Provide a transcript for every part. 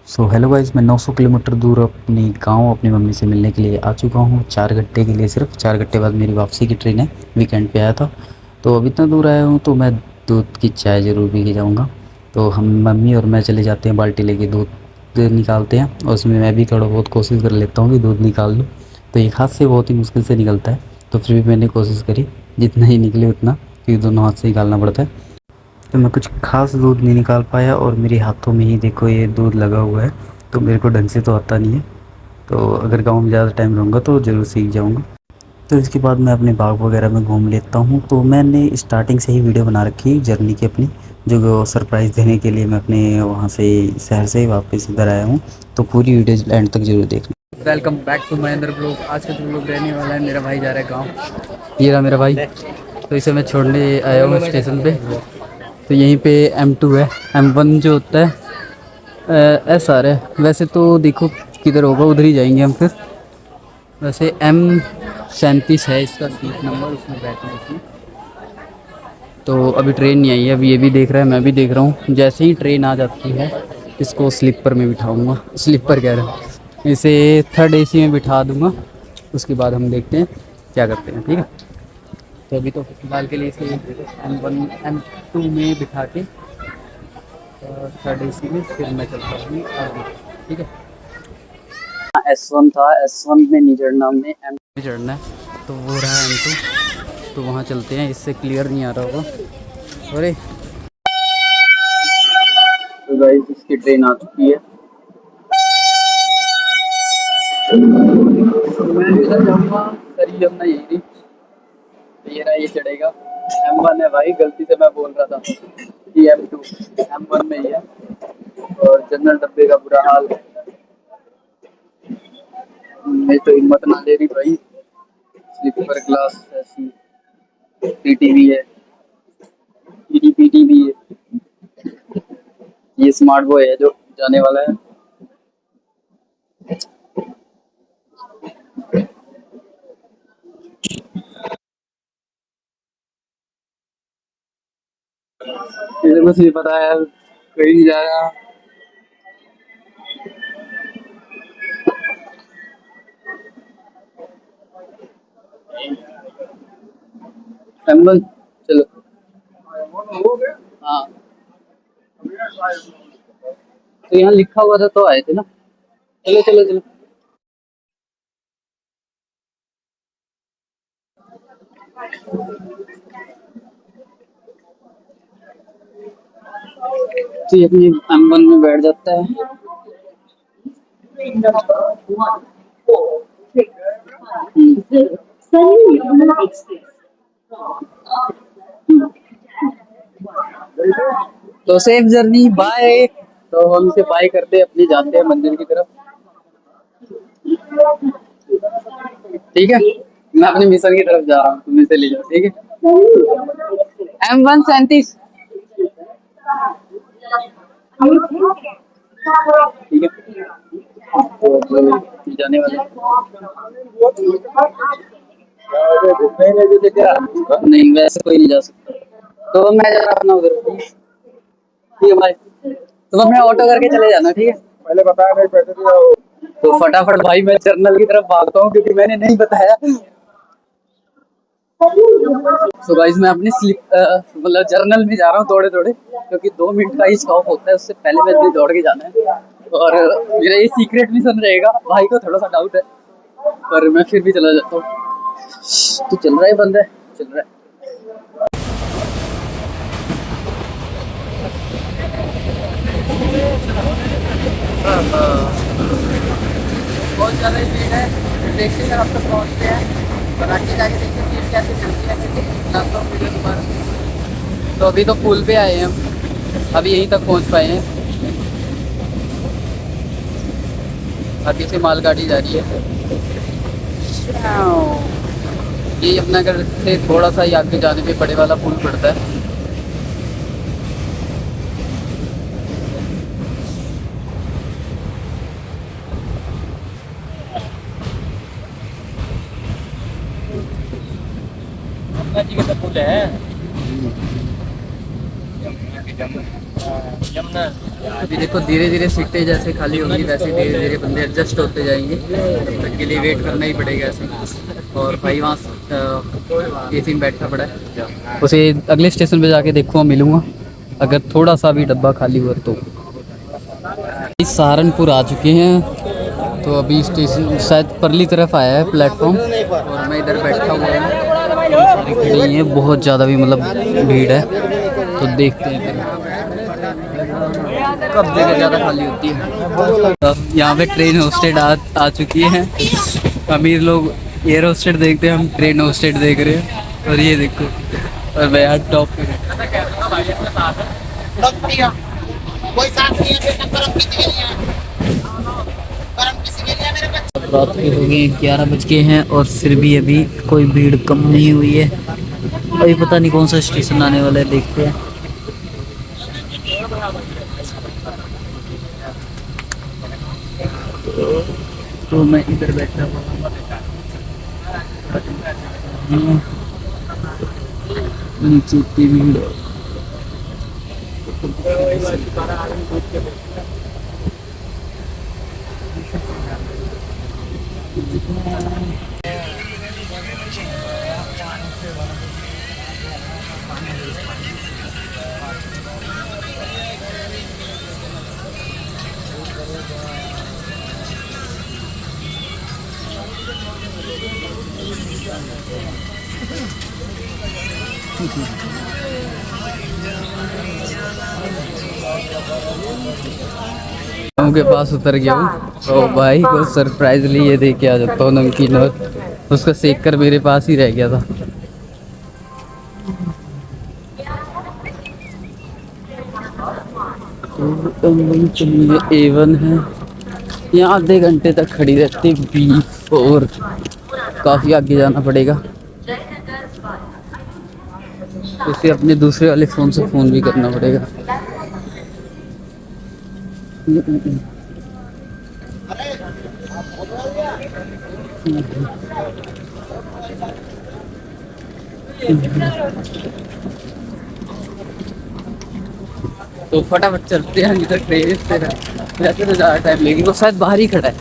So hello guys, मैं 900 kilometre दूर अपनी गांव अपनी मम्मी से मिलने के लिए आ चुका हूं। 4 घंटे के लिए, सिर्फ 4 घंटे बाद मेरी वापसी की ट्रेन है। वीकेंड पे आया था तो अब इतना दूर आया हूं तो मैं दूध की चाय ज़रूर पी के जाऊंगा। तो हम मम्मी और मैं चले जाते हैं, बाल्टी लेके दूध निकालते हैं और उसमें मैं भी थोड़ा बहुत कोशिश कर लेता हूँ कि दूध निकाल लूँ। तो एक हाथ से बहुत ही मुश्किल से निकलता है, तो फिर भी मैंने कोशिश करी, जितना ही निकले उतना, क्योंकि दोनों हाथ से निकालना पड़ता है। तो मैं कुछ ख़ास दूध नहीं निकाल पाया और मेरे हाथों में ही देखो ये दूध लगा हुआ है, तो मेरे को ढंग से तो आता नहीं है। तो अगर गाँव में ज़्यादा टाइम रहूँगा तो ज़रूर सीख जाऊँगा। तो इसके बाद मैं अपने बाग वगैरह में घूम लेता हूँ। तो मैंने स्टार्टिंग से ही वीडियो बना रखी जर्नी की अपनी, जो सरप्राइज़ देने के लिए मैं अपने वहाँ से शहर से वापस इधर आया हूँ। तो पूरी वीडियो एंड तक ज़रूर देखना। वेलकम बैक टू माई अंदर ब्लॉग। आज का जो ब्लॉग रहने वाला है, मेरा भाई जा रहा है गाँव। ये रहा मेरा भाई। तो इसे मैं छोड़ने आया हूँ स्टेशन पे। तो यहीं पे M2 है, M1 जो होता है SR है। वैसे तो देखो किधर होगा, उधर ही जाएंगे हम फिर। वैसे M37 है इसका सीट नंबर, उसमें बैठना है इसमें। तो अभी ट्रेन नहीं आई है, अभी ये भी देख रहा है, मैं भी देख रहा हूँ। जैसे ही ट्रेन आ जाती है इसको स्लीपर में बिठाऊँगा, स्लीपर कह रहा हूँ, इसे थर्ड AC में बिठा दूँगा। उसके बाद हम देखते हैं क्या करते हैं, ठीक है। तो अभी तो फिलहाल के लिए इसे M1 M2 में बिठा के थर्ड AC में फिर मैं चलता हूँ आगे, ठीक है। S1 था, S1 में नहीं चढ़ना, हमने M2 चढ़ना है। तो वो रहा M2, तो वहाँ चलते हैं। इससे क्लियर नहीं आ रहा होगा। अरे तो गाइस, इसकी ट्रेन आ चुकी है। तो मैं भी इधर जाऊँगा, सर यमुना यही थी। तो ये रहा, ये चढ़ेगा। M1 है भाई, गलती से मैं बोल रहा था कि M2, M1 में ही है। और जनरल डब्बे का बुरा हाल है, मैं तो हिम्मत ना ले रही भाई। स्लीपर क्लास ऐसी, PT भी है, PT भी है। ये स्मार्ट बॉय है जो जाने वाला है। इसे कुछ नहीं पता है, कहीं नहीं जा रहा। M1 चलो। हाँ, तो यहाँ लिखा हुआ था तो आए थे ना। चलो चलो चलो। तो ये अपनी M1 में बैठ जाता है। तो सेफ जर्नी, बाय। तो हम इसे बाय करते हैं, अपनी जाते हैं मंदिर की तरफ, ठीक है। मैं अपने मिशन की तरफ जा रहा हूँ, तुम इसे ले जाओ, ठीक है। M137, ठीक है। तो जाने वाले नहीं, वैसे कोई नहीं जा सकता। तो मैं जा रहा अपना उधर, ठीक है भाई। तुम अपने ऑटो करके चले जाना, ठीक है। पहले बताया नहीं, पैसे दिया। तो फटाफट भाई मैं जर्नल की तरफ भागता हूँ, क्योंकि मैंने नहीं बताया। तो गाइस, मैं अपनी स्लिप मतलब जर्नल में जा रहा हूँ दौड़े दौड़े, क्योंकि 2 मिनट का ही स्टॉप होता है, उससे पहले मैं दौड़ के जाना है। और मेरा ये सीक्रेट मिशन रहेगा। भाई को थोड़ा सा डाउट है, पर मैं फिर भी चला जाता हूँ। तो चल रहा है बंदा, चल रहा है। बहुत ज़्यादा ही भीड़ है। देखते हैं अब तक पहुँचते हैं और आगे जाके देखते हैं भीड़ कैसे चलती है। लाता हूँ वीडियो दोबारा। तो अभी तो पुल पे आए हैं हम, अभी यहीं तक पहुँच पाए हैं। आगे से मालगाड़ी जा रही है। ये यमुनानगर से थोड़ा सा ही आगे जाने पे बड़े वाला पुल पड़ता है। यमुना जी का तो पुल है। यमुना अभी देखो धीरे धीरे सीटें जैसे खाली होंगी वैसे धीरे धीरे बंदे एडजस्ट होते जाएंगे, तब तक के लिए वेट करना ही पड़ेगा ऐसे। और भाई वहाँ एसी में बैठा पड़ा है, उसे अगले स्टेशन पे जाके देखूँगा, मिलूँगा अगर थोड़ा सा भी डब्बा खाली हुआ तो। इस सहारनपुर आ चुके हैं, तो अभी स्टेशन शायद परली तरफ आया है प्लेटफॉर्म, और मैं इधर बैठा हुआ हूँ। खड़ी है बहुत ज़्यादा भी मतलब भीड़ है, तो देखते हैं फिर कब जगह ज़्यादा खाली होती है। अब यहाँ पे ट्रेन होस्टेड आ चुकी है। अमीर लोग एयर होस्टेड देखते हैं, हम ट्रेन होस्टेड देख रहे हैं। और ये देखो, और मैं यहाँ टॉप पे रात के हो गए 11 बज के हैं, और फिर भी अभी कोई भीड़ कम नहीं हुई है। अभी पता नहीं कौन सा स्टेशन आने वाला है, देखते हैं। तो मैं इधर बैठा हुआ नीचे इतनी भीड़। गाँव के पास उतर गया हूँ, तो भाई को सरप्राइजली ये दे के आ जाता हूँ नमकीन, और उसका सेक कर मेरे पास ही रह गया था। A1 है, यहाँ आधे घंटे तक खड़ी रहती बीफ, और काफ़ी आगे जाना पड़ेगा। उसे अपने दूसरे वाले फ़ोन से फ़ोन भी करना पड़ेगा। तो फटाफट चलते हैं, इधर ट्रेन से है, वैसे तो ज़्यादा टाइम लगेगी, वो शायद बाहर ही खड़ा है।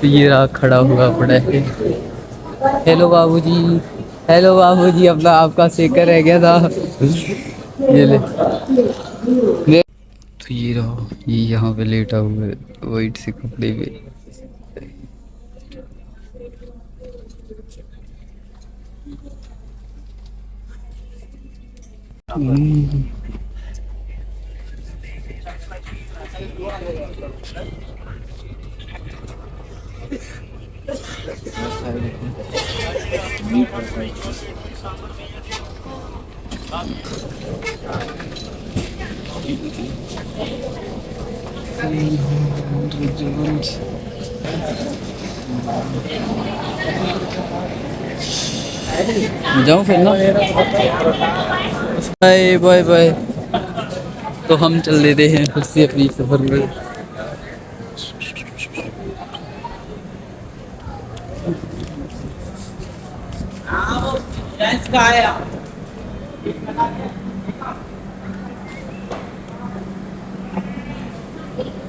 ये रहा खड़ा हुआ पड़ा है। हेलो बाबूजी, हेलो बाबूजी, अपना आपका सेकर रह गया था, ये ले। तो ये रहो, ये यहाँ पे लेटा हुआ है वाइट से कपड़े पे। जाऊँ फिर ना, बाय बाय बाय। तो हम चल देते हैं फिर से अपनी सफर में।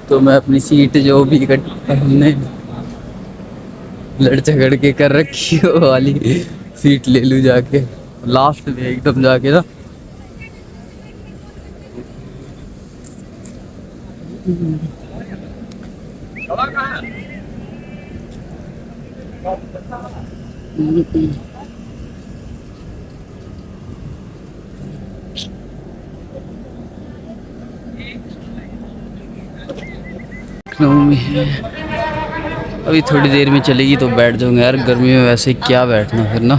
तो मैं अपनी सीट जो भी हमने लड़ झगड़ के कर रखी हो वाली सीट ले लूँ जाके लास्ट में एकदम जाके ना। लखनऊ में है, अभी थोड़ी देर में चलेगी तो बैठ जाऊंगा यार, गर्मी में वैसे क्या बैठना फिर ना।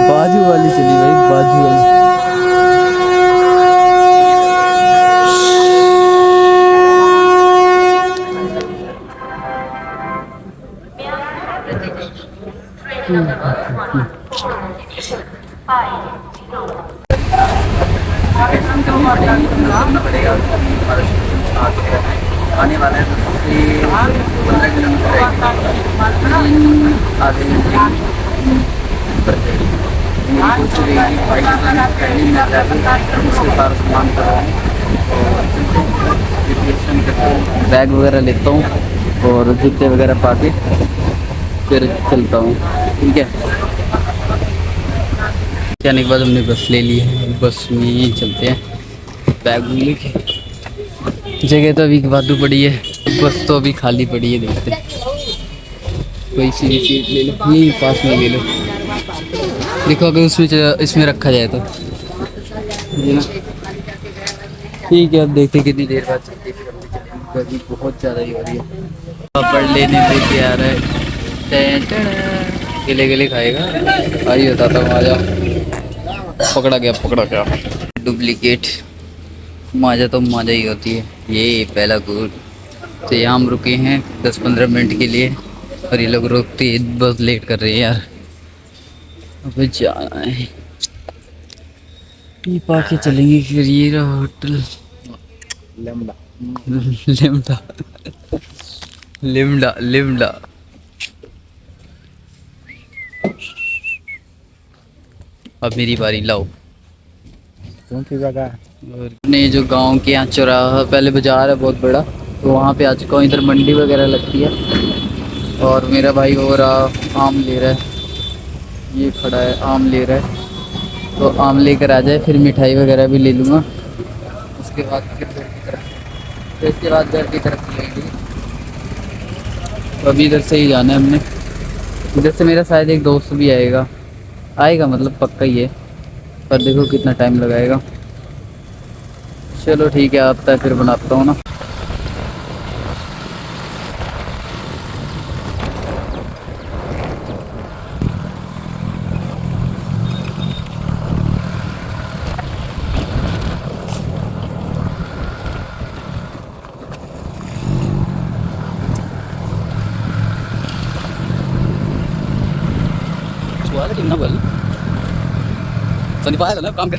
बाजू वाली चली भाई, बाजू वाली। घूमना पड़ेगा और आने वाला है 10 से 15 किलोमीटर आधे घंटे पर सोच रही है बाइक ट्रेनिंग में जाकर उसके सारा सामान प्रिपरेशन करके बैग वगैरह लेता हूँ और जूते वगैरह पा के फिर चलता हूँ। ठीक है, जाने के बाद हमने बस ले ली है, बस में चलते हैं बैग लेके। जगह तो अभी वादू पड़ी है, बस तो अभी खाली पड़ी है, देखते कोई सी भी सीट ले लो, यही पास में ले लो। देखो अगर इसमें रखा जाए तो ये ना। ठीक है, अब देखते कितनी देर बाद चलते हैं, गर्मी बहुत ज़्यादा ही हो रही है। पापड़ लेने लेके आ रहा है, केले केले खाएगा, आई बताता हूँ, आ जाओ। पकड़ा गया डुप्लीकेट माजा तो माजा ही होती है। ये पहला गुड तो यहाँ हम रुके हैं 10-15 मिनट के लिए और ये लोग रुकते बस लेट कर रहे हैं यार। अब जाना है, पी पा के चलेंगे। फिर ये रहा होटल लिम्डा लिम्डा लिम्डा। अब मेरी बारी, लाओ। कौन सी जगह है? और अपने जो गांव के यहाँ चौराहा, पहले बाजार है बहुत बड़ा, तो वहाँ पे आ चुका हूँ। इधर मंडी वगैरह लगती है और मेरा भाई हो रहा आम ले रहा है, ये खड़ा है आम ले रहा है, तो आम लेकर आ जाए, फिर मिठाई वगैरह भी ले लूँगा। उसके बाद फिर घर की तरफ, फिर इसके बाद घर की तरफ चलेंगे। तो अभी इधर से ही जाना है हमने। इधर से मेरा शायद एक दोस्त भी आएगा मतलब पक्का ही है, पर देखो कितना टाइम लगाएगा। चलो ठीक है, आता है फिर बनाता हूँ ना। कितना बल सनी पाया ना काम कर।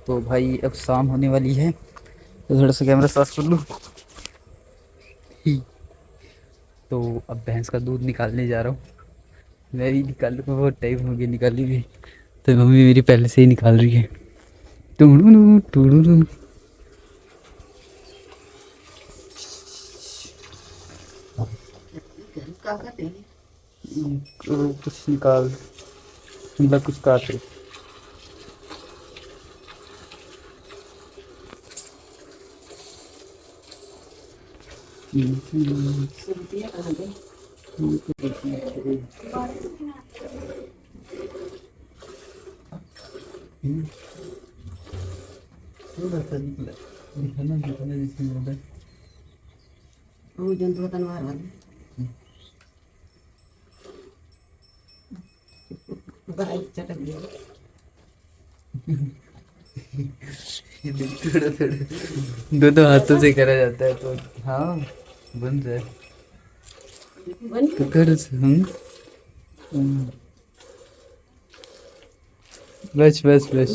तो भाई अब शाम होने वाली है, तो थोड़ा सा कैमरा साफ कर लूँ। तो अब भैंस का दूध निकालने जा रहा हूँ, मैं भी निकाल लूँगा, बहुत टाइम हो गया निकाली भी, तो मम्मी मेरी पहले से ही निकाल रही है। टूडू टूडू कुछ निकाल, मतलब कुछ काट रही। जंतु तनवार वाले चटक गया। दो हाथों से करा जाता है, तो हाँ बन जाए तो कर बस बस बस।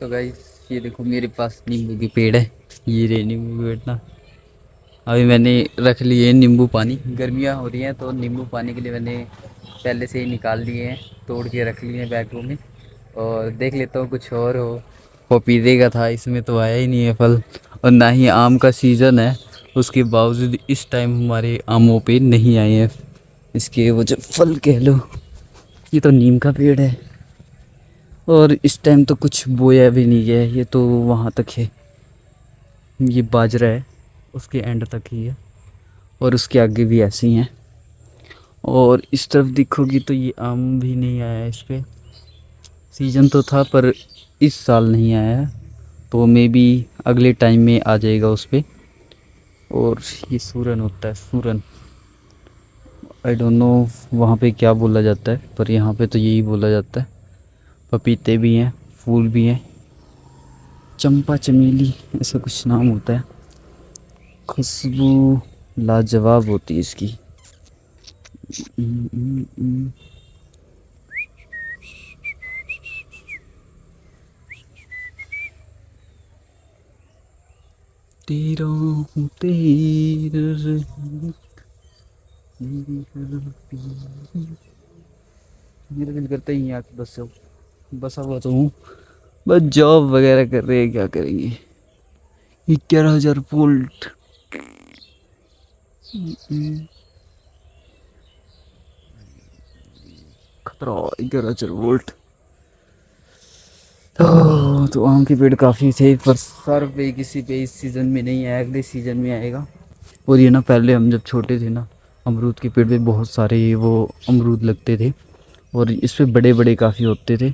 तो गाइस ये देखो मेरे पास नींबू की पेड़ है, ये रे नींबू की पेड़ ना। अभी मैंने रख लिए नींबू पानी, गर्मियाँ हो रही हैं तो नींबू पानी के लिए मैंने पहले से ही निकाल लिए हैं, तोड़ के रख लिए हैं बैग में। और देख लेता हूँ कुछ और हो। पपीते का था, इसमें तो आया ही नहीं है फल, और ना ही आम का सीज़न है, उसके बावजूद इस टाइम हमारे आमों पे नहीं आए हैं इसके वो जो फल कह लो। ये तो नीम का पेड़ है और इस टाइम तो कुछ बोया भी नहीं गया है, ये तो वहाँ तक है, ये बाजरा है उसके एंड तक ही है और उसके आगे भी ऐसे ही हैं। और इस तरफ देखोगी तो ये आम भी नहीं आया है, इस पर सीज़न तो था पर इस साल नहीं आया है, तो मे बी अगले टाइम में आ जाएगा उस पर। और ये सूरन होता है, सूरन, आई डोंट नो वहाँ पे क्या बोला जाता है, पर यहाँ पे तो यही बोला जाता है। पपीते भी हैं, फूल भी हैं, चंपा चमेली ऐसा कुछ नाम होता है। खुशबू लाजवाब होती है इसकी। तेरा हूँ तेरा रही, मेरा दिल करता है यहाँ के बसा हुआ तो हूँ, बस जॉब वगैरह कर रहे हैं, क्या करेंगे। 11,000 वोल्ट। खतरा। 11,000 वोल्ट। तो आम के पेड़ काफ़ी थे, पर सर पे किसी पे इस सीज़न में नहीं आया, अगले सीज़न में आएगा। और ये ना पहले हम जब छोटे थे ना, अमरूद के पेड़ पे बहुत सारे वो अमरूद लगते थे और इस पे बड़े बड़े काफ़ी होते थे।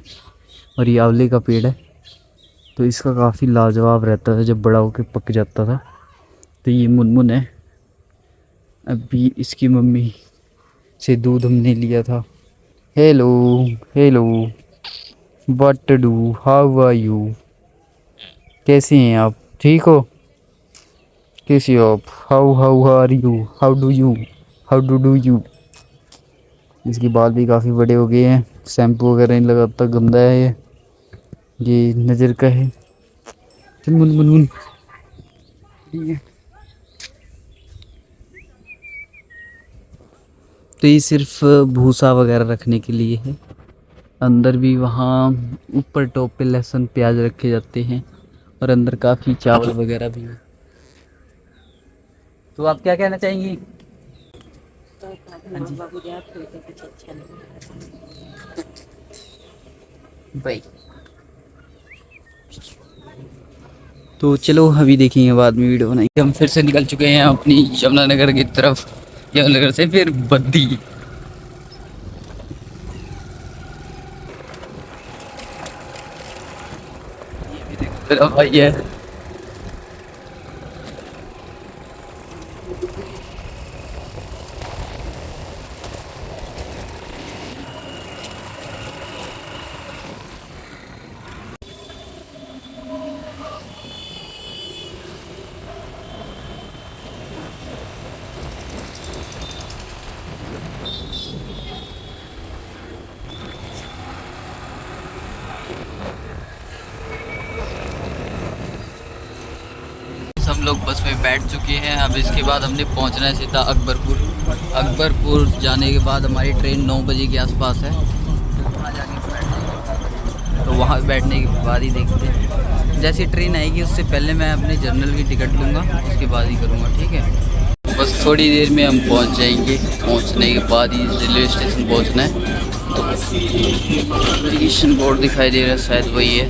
और ये आंवले का पेड़ है तो इसका काफ़ी लाजवाब रहता था जब बड़ा होकर पक जाता था। तो ये मुनमुन है, अभी इसकी मम्मी से दूध हमने लिया था। Hello hello, what do, how are you, कैसे हैं आप, ठीक हो, कैसे हो आप, how how are you, how do you, how do you. इसके बाल भी काफ़ी बड़े हो गए हैं, शैम्पू वगैरह नहीं लगाता, गंदा है ये नज़र का है। चल मुन मुन मुन, ठीक है। तो ये सिर्फ भूसा वगैरह रखने के लिए है। अंदर भी वहाँ ऊपर टॉप पे लहसुन प्याज रखे जाते हैं और अंदर काफ़ी चावल वगैरह भी है। तो आप क्या कहना चाहेंगी? हाँ जी बाबू जी आपको तो कुछ अच्छा नहीं भाई। तो चलो अभी देखेंगे, बाद में वीडियो बनाएंगे। हम फिर से निकल चुके हैं अपनी यमुनानगर की तरफ, यमुनानगर से फिर बद्दी। मेरा भाई है। हम लोग बस में बैठ चुके हैं। अब इसके बाद हमने पहुंचना है सीधा अकबरपुर। अकबरपुर जाने के बाद हमारी ट्रेन 9 बजे के आसपास है। वहाँ जाके तो वहाँ बैठने के बाद ही देखते हैं, जैसी ट्रेन आएगी उससे पहले मैं अपने जर्नल की टिकट लूँगा, उसके बाद ही करूँगा, ठीक है। बस थोड़ी देर में हम पहुँच जाएंगे, पहुँचने के बाद ही रेलवे स्टेशन पहुँचना है। तो स्टेशन बोर्ड दिखाई दे रहा है, शायद वही है।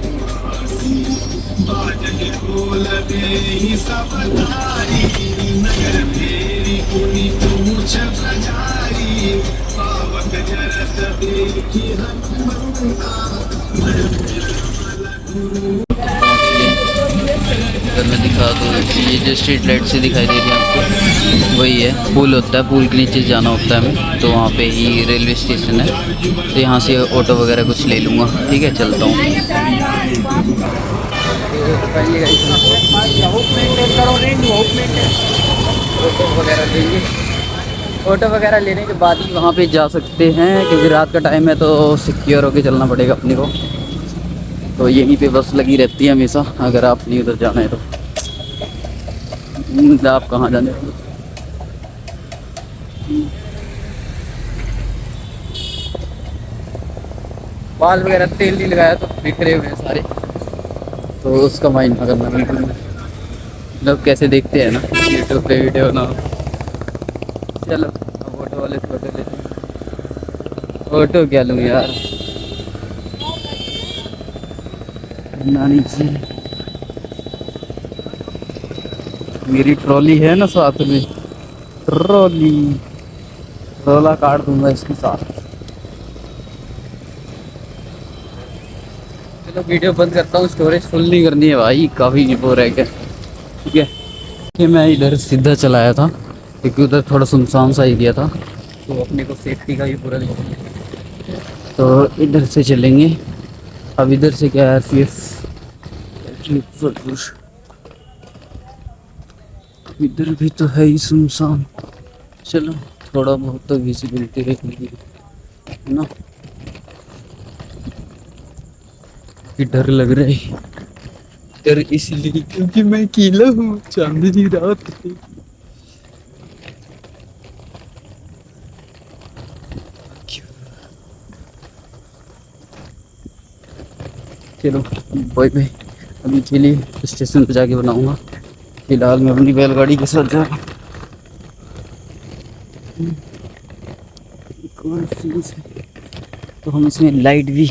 अगर मैं दिखा दूँ, ये जो स्ट्रीट लाइट से दिखाई दे रही है आपको, वही है। पुल होता है, पुल के नीचे जाना होता है हमें, तो वहाँ पे ही रेलवे स्टेशन है। तो यहाँ से ऑटो वगैरह कुछ ले लूँगा, ठीक है, चलता हूँ। ऑटो वगैरह लेने के बाद ही वहाँ पे जा सकते हैं, क्योंकि रात का टाइम है तो सिक्योर होके चलना पड़ेगा अपने को। तो यहीं पे बस लगी रहती है हमेशा, अगर आप नहीं उधर जाना है तो। आप कहाँ जाने? बाल वगैरह तेल नहीं लगाया तो बिखरे हुए हैं सारे, तो उसका माइंड ना करना बिल्कुल। मतलब कैसे देखते हैं ना यूट्यूब पे वीडियो ना। चलो अब ऑटो वाले से ऑटो लेते हैं। ऑटो क्या लूँ यार, नानी जी मेरी ट्रॉली है ना साथ में, ट्रॉली रोला काट दूंगा इसके साथ। चलो वीडियो बंद करता हूँ, स्टोरेज फुल नहीं करनी है भाई, काफ़ी वो रह गया, ठीक है। कि मैं इधर सीधा चलाया था क्योंकि उधर थोड़ा सुनसान सा एरिया था, तो अपने को सेफ्टी का भी पूरा देखना है। तो इधर से चलेंगे अब इधर से क्या है, RPF इधर भी तो है ही सुनसान। चलो थोड़ा बहुत तो विजिबिलिटी रहेगी ना, कि डर लग रहा है। डर इसलिए क्योंकि मैं अकेला हूँ, चांदनी रात है। चलो बाय बाय। अभी के लिए स्टेशन पे जाके बनाऊंगा, फिलहाल मैं अपनी बैलगाड़ी के साथ जा रहा हूँ। तो हम इसमें लाइट भी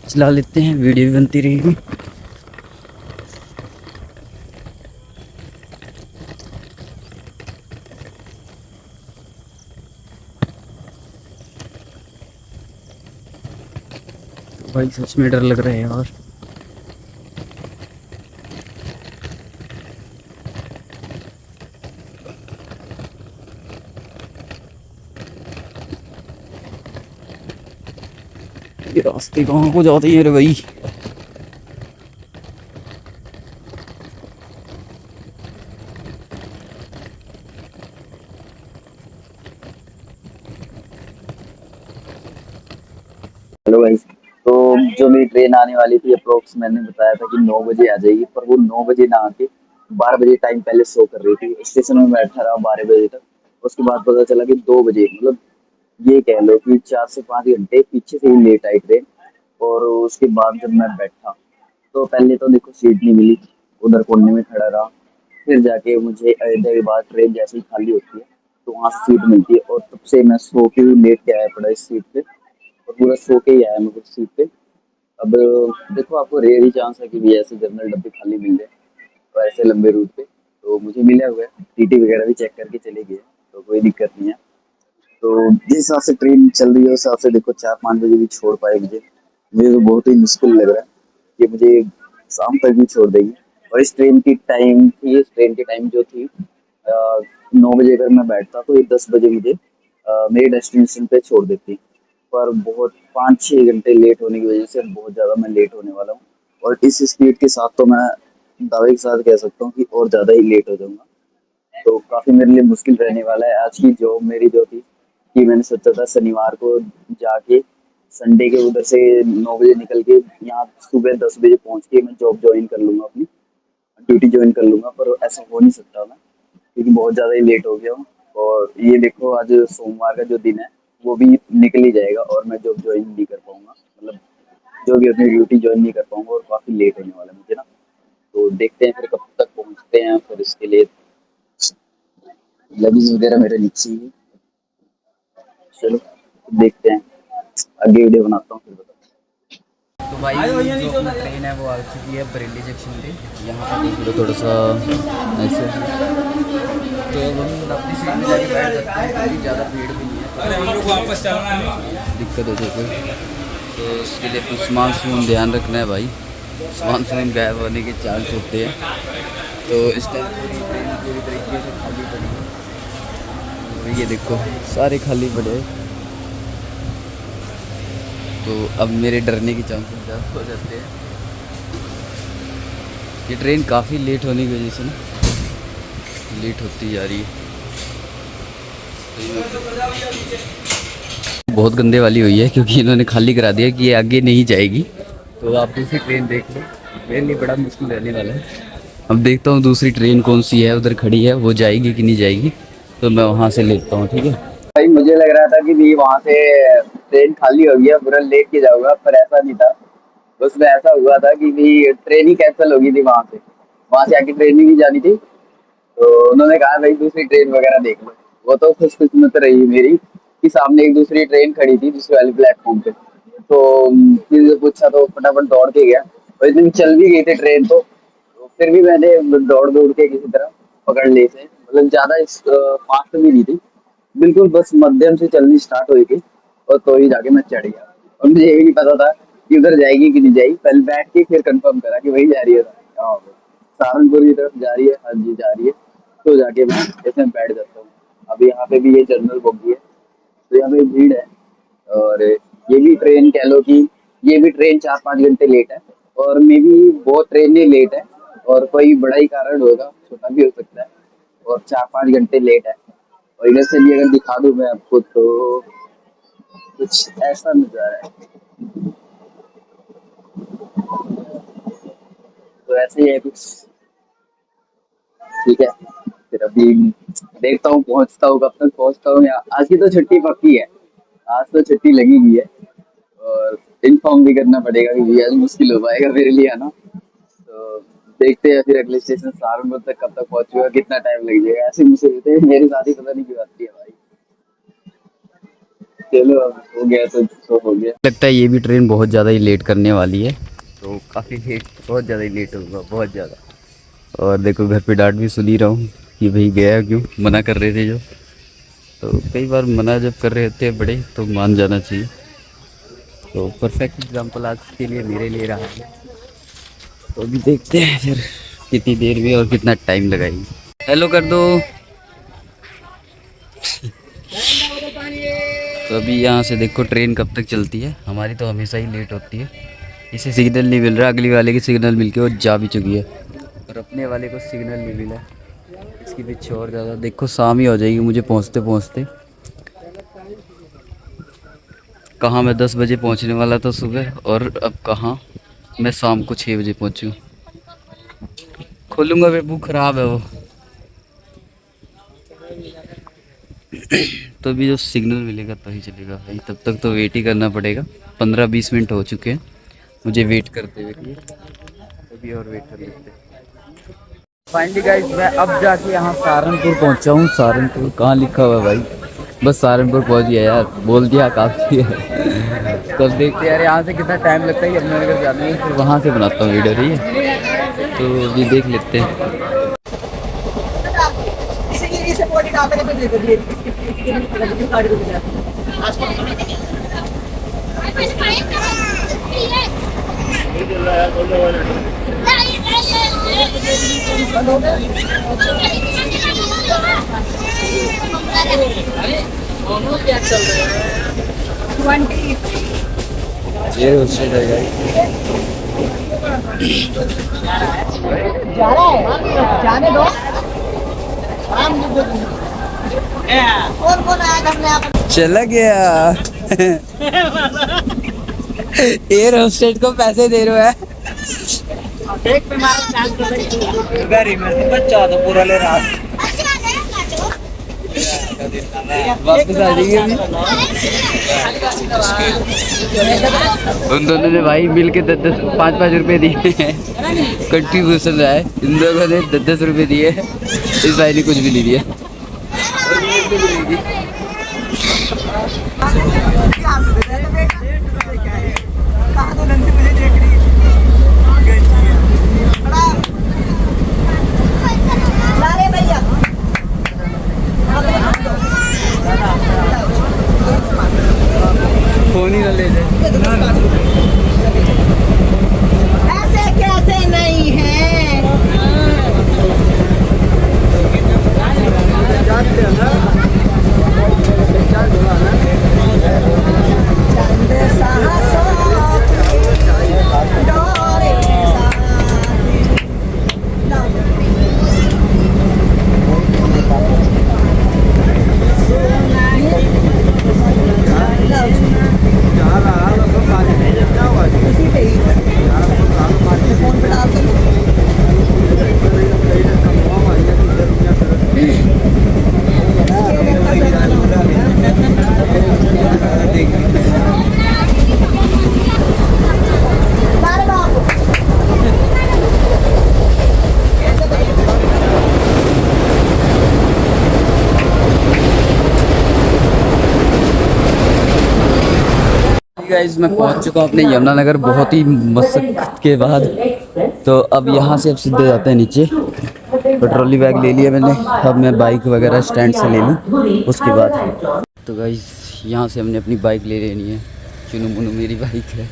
चला लेते हैं, वीडियो भी बनती रहेगी। तो भाई सच में डर लग रहा है यार। ये रास्ते कहाँ को जाते हैं रे भाई। Hello guys. तो जो मेरी ट्रेन आने वाली थी अप्रोक्स, मैंने बताया था कि 9 बजे आ जाएगी, पर वो 9 बजे ना आके 12 बजे टाइम पहले शो कर रही थी। स्टेशन में बैठा रहा 12 बजे तक। उसके बाद पता चला कि 2 बजे, मतलब ये कह लो कि 4 से 5 घंटे पीछे से ही लेट आई ट्रेन। और उसके बाद जब मैं बैठा तो पहले तो देखो सीट नहीं मिली, उधर कोने में खड़ा रहा। फिर जाके मुझे अयोध्या के बाद ट्रेन जैसे ही खाली होती है तो वहाँ से सीट मिलती है, और तब से मैं सो के ही लेट के आया पड़ा इस सीट पे, और पूरा सो के ही आया मैं उस सीट पे। अब देखो, आपको रेयर ही चांस है कि भी ऐसे जनरल डब्बे खाली मिल जाए तो ऐसे लंबे रूट पे। तो मुझे मिला हुआ है, टीटी वगैरह भी चेक करके चले गए, तो कोई दिक्कत नहीं है। तो जिस हिसाब से ट्रेन चल रही है उस हिसाब से देखो 4-5 बजे भी छोड़ पाए मुझे। मुझे तो बहुत ही मुश्किल लग रहा है कि मुझे शाम तक भी छोड़ देगी। और इस ट्रेन की टाइम जो थी 9 बजे, अगर मैं बैठता तो ये 10 बजे मुझे मेरे डेस्टिनेशन पे छोड़ देती। पर बहुत 5-6 घंटे लेट होने की वजह से बहुत ज़्यादा मैं लेट होने वाला हूँ। और इस स्पीड के साथ तो मैं दावे के साथ कह सकता हूँ कि और ज़्यादा ही लेट हो जाऊंगा। तो काफ़ी मेरे लिए मुश्किल रहने वाला है। आज की जॉब मेरी जो थी कि मैंने सोचा था शनिवार को जाके संडे के उधर से 9 बजे निकल के यहाँ सुबह 10 बजे पहुँच के मैं जॉब ज्वाइन कर लूँगा, अपनी ड्यूटी ज्वाइन कर लूँगा। पर ऐसा हो नहीं सकता मैं, क्योंकि बहुत ज़्यादा ही लेट हो गया हूँ। और ये देखो, आज सोमवार का जो दिन है वो भी निकल ही जाएगा और मैं जॉब ज्वाइन नहीं कर पाऊँगा, मतलब जो भी अपनी ड्यूटी ज्वाइन नहीं कर पाऊँगा, और काफ़ी लेट होने वाला है मुझे ना। तो देखते हैं फिर कब तक पहुँचते हैं। फिर इसके लिए लगेज वगैरह मेरे नीचे ही है। चलो देखते हैं, आगे वीडियो बनाता हूँ फिर बताता हूँ। तो भाई जो अपनी ट्रेन है वो आ चुकी है बरेली जंक्शन पे। यहाँ पर देख लो थोड़ा सा ऐसे। तो अब हम अपनी सीट में जाके बैठ सकते हैं क्योंकि ज़्यादा भीड़ भी नहीं है। अरे हम लोग वापस चलना है, दिक्कत हो जाए कोई, तो उसके लिए अपना सामान सुमान ध्यान रखना है भाई। सामान सुमान गायब होने के चांस होते हैं। तो इस टाइम पूरी ट्रेन पूरी तरीके से खाली पड़ी है। तो ये देखो सारे खाली पड़े हैं। तो अब मेरे डरने के चांसेस ज़्यादा हो जाते हैं। ये ट्रेन काफ़ी लेट होने की वजह से ना लेट होती जा रही है। बहुत गंदे वाली हुई है क्योंकि इन्होंने खाली करा दिया कि ये आगे नहीं जाएगी। तो आप दूसरी ट्रेन देख लो, मेरे लिए बड़ा मुश्किल रहने वाला है। अब देखता हूँ दूसरी ट्रेन कौन सी है उधर खड़ी है, वो जाएगी कि नहीं जाएगी, तो मैं वहाँ से लेता हूँ, ठीक है। भाई मुझे लग रहा था कि भी वहाँ से ट्रेन खाली हो गया, पूरा लेट के जाऊंगा, पर ऐसा नहीं था। उसमें ऐसा हुआ था कि भी ट्रेन ही कैंसिल हो गई थी वहाँ से आके ट्रेन ही नहीं जानी थी। तो उन्होंने कहा भाई दूसरी ट्रेन वगैरह देख लो। वो तो खुशकिस्मत रही मेरी कि सामने एक दूसरी ट्रेन खड़ी थी दूसरे वाले प्लेटफॉर्म पे। तो किसी से पूछा तो फटाफट दौड़ के गया, और इतनी चल भी गई थी ट्रेन तो फिर भी मैंने दौड़ दौड़ के किसी तरह पकड़ ली थे, मतलब ज्यादा फास्ट भी नहीं थी, बिल्कुल बस मध्यम से चलनी स्टार्ट हुई थी। और तो ही जाके मैं चढ़ गया, और मुझे ये भी नहीं पता था कि उधर जाएगी कि नहीं जाएगी। पहले बैठ के फिर कंफर्म करा कि वही जा रही है, हाँ, सहारनपुर की तरफ जा रही है, हाँ जी जा रही है। तो जाके मैं इसमें बैठ जाता हूँ। अब यहाँ पे भी ये जनरल बोगी है, तो यहाँ पे भीड़ है। और ये भी ट्रेन कह लो कि ये भी ट्रेन 4-5 घंटे लेट है, और मे भी वो ट्रेनें लेट है और कोई बड़ा ही कारण होगा, छोटा भी हो सकता है, और 4-5 घंटे लेट है। और इधर से भी अगर दिखा दूं मैं आपको तो कुछ ऐसा नजारा है। तो ऐसे ही है कुछ। ठीक है, फिर अभी देखता हूँ पहुंचता हूँ, कब तक पहुंचता हूँ। यहाँ आज की तो छुट्टी पक्की है, आज तो छुट्टी लगी हुई है, और इन्फॉर्म भी करना पड़ेगा क्योंकि आज मुश्किल हो पाएगा मेरे लिए आना। तो देखते हैं फिर अगले स्टेशन सहारनपुर तक कब तक पहुंचूंगा, कितना टाइम लग जाएगा। ऐसे मुझे मेरे साथ ही पता नहीं क्यों आती है भाई। चलो अब हो गया तो हो गया। लगता है ये भी ट्रेन बहुत ज़्यादा ही लेट करने वाली है, तो काफ़ी लेट, बहुत ज़्यादा ही लेट होगा, बहुत ज़्यादा। और देखो घर पे डांट भी सुन ही रहा हूँ कि भाई गया क्यों, मना कर रहे थे जो। तो कई बार मना जब कर रहे होते हैं बड़े तो मान जाना चाहिए। तो परफेक्ट एग्जांपल आज के लिए मेरे लिए रहा है। तो अभी देखते हैं फिर कितनी देर में और कितना टाइम लगाएगी। हेलो कर दो। तो अभी यहाँ से देखो ट्रेन कब तक चलती है। हमारी तो हमेशा ही लेट होती है। इसे सिग्नल नहीं मिल रहा, अगली वाले की सिग्नल मिल के वो जा भी चुकी है, और अपने वाले को सिग्नल नहीं मिला। इसके पीछे और ज़्यादा देखो शाम ही हो जाएगी मुझे पहुँचते पहुँचते। कहाँ मैं 10 बजे पहुँचने वाला था सुबह, और अब कहाँ मैं शाम को 6 बजे पहुँचूँ। खोलूँगा वे बुक ख़राब है वो। तो अभी जो सिग्नल मिलेगा तो ही चलेगा भाई, तब तक तो वेट ही करना पड़ेगा। 15-20 मिनट हो चुके हैं मुझे वेट करते हुए, अभी और वेट कर लेते हैं। फाइनली गाइस मैं अब जाके यहाँ सहारनपुर पहुँचा हूँ। सहारनपुर कहाँ लिखा हुआ है भाई, बस सहारनपुर पहुँच गया यार, बोल दिया काफ़ी है। तो देखते यार यहाँ से कितना टाइम लगता है, यमुनानगर जाने में, फिर वहाँ से बनाता हूँ वीडियो, ठीक है। तो अभी देख लेते हैं। ये उससे जाएगा जा रहा है, जाने दो। कौन कौन आया घर में आप? चला गया। एयर होस्टेस को पैसे दे रहे है। एक पे मारा चांस कर रही गाड़ी में से बच्चा तो पूरा ले रहा है। वापस आ जाएंगे अभी। उन दोनों ने भाई मिल के 10-10 5-5 रुपए दिए हैं, कंट्रीब्यूशन रहा है। इन लोगों ने 10-10 रुपए दिए, इस भाई ने कुछ भी नहीं दिया। फोन ही ना ले जाए। ऐसे कैसे नहीं है? गाइस मैं पहुंच चुका हूं अपने यमुनानगर बहुत ही मशक्कत के बाद। तो अब यहां से अब सीधे जाते हैं नीचे। पेट्रोली बैग ले लिया मैंने, अब मैं बाइक वगैरह स्टैंड से ले लूँ उसके बाद। तो गाइस यहां से हमने अपनी बाइक ले लेनी है, चुनू मुनू मेरी बाइक है,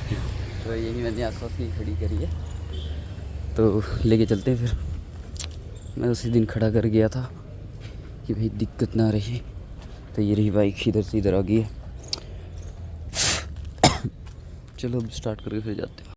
तो यही मैंने आसपास की खड़ी करी है, तो लेके चलते हैं। फिर मैं उसी दिन खड़ा कर गया था कि भाई दिक्कत ना रही, तो ये रही बाइक, इधर से इधर आ गई है। चलो अब स्टार्ट करके फिर जाते हैं।